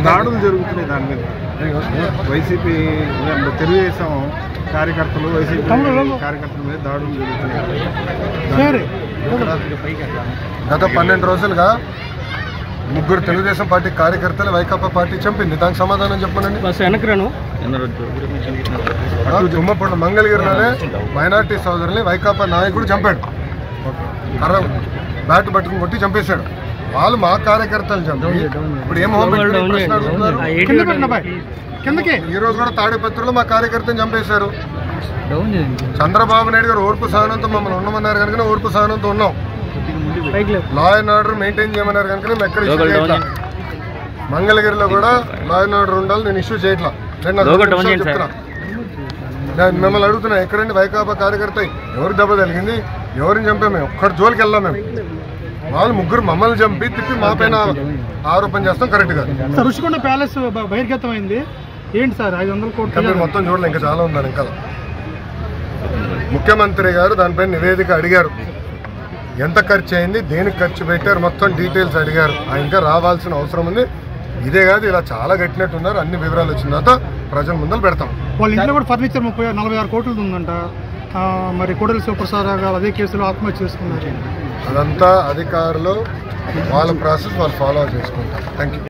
దాడులు జరుగుతున్నాయి దాని మీద వైసీపీ తెలుగుదేశం కార్యకర్తలు వైసీపీ కార్యకర్తల మీద దాడులు జరుగుతున్నాయి. గత 12 రోజులుగా 3 తెలుగుదేశం పార్టీ కార్యకర్తలు వైకాపా పార్టీ చంపింది. దానికి సమాధానం చెప్పనండి. తుమ్మపూడి మంగళగిరిలోనే మైనార్టీ సోదరుల్ని వైకాపా నాయకుడు చంపాడు. బ్యాట్ పట్టుకుని కొట్టి చంపేశాడు. వాళ్ళు మా కార్యకర్తలు చంపి ఇప్పుడు ఏం ఈ రోజు కూడా తాడిపత్రులు మా కార్యకర్తను చంపేశారు. చంద్రబాబు నాయుడు గారు ఓర్పు సహనంతో మమ్మల్ని ఉండమన్నారు కనుక ఓర్పు సహనంతో ఉన్నాం. లా అండ్ ఆర్డర్ మెయింటైన్ చేయమన్నారు కనుక మేము ఎక్కడ ఇష్యూ చేయట్లా. మంగళగిరిలో కూడా లా అండ్ ఆర్డర్ ఉండాలి, నేను ఇష్యూ చేయట్లా. చెప్తున్నా, నేను మిమ్మల్ని అడుగుతున్నా, ఎక్కడండి వైకాపా కార్యకర్త ఎవరికి దెబ్బ తగిలింది, ఎవరిని చంపాము? మేము ఒక్కడి జోలికి వెళ్ళాం. మేము వాళ్ళు 3 మమ్మల్ని చంపి తిప్పి మా పైన ఆరోపణ చేస్తాం కరెక్ట్ కాదు. రుషికొండ ప్యాలెస్ బహిర్గతమైంది ఏంటి సార్? 500 కోట్లు మొత్తం చూడలే, ఇంకా చాలా ఉందని. ఇంకా ముఖ్యమంత్రి గారు దానిపైన నివేదిక అడిగారు. ఎంత ఖర్చు అయింది, దేనికి ఖర్చు పెట్టారు, మొత్తం డీటెయిల్స్ అడిగారు. ఇంకా రావాల్సిన అవసరం ఉంది. ఇదే కాదు, ఇలా చాలా కట్టినట్టున్నారు. అన్ని వివరాలు వచ్చిన తర్వాత ప్రజల ముందర పెడతాం. వాళ్ళ ఇంట్లో కూడా ఫర్నిచర్ 46 కోట్లు ఉందంట. మరి కోడెల శివప్రసాద్ గారు అదే కేసులో ఆత్మహత్య చేసుకున్నారు. అదంతా అధికారులు వాళ్ళ ప్రాసెస్ వాళ్ళు ఫాలో చేసుకుంటారు. Thank you.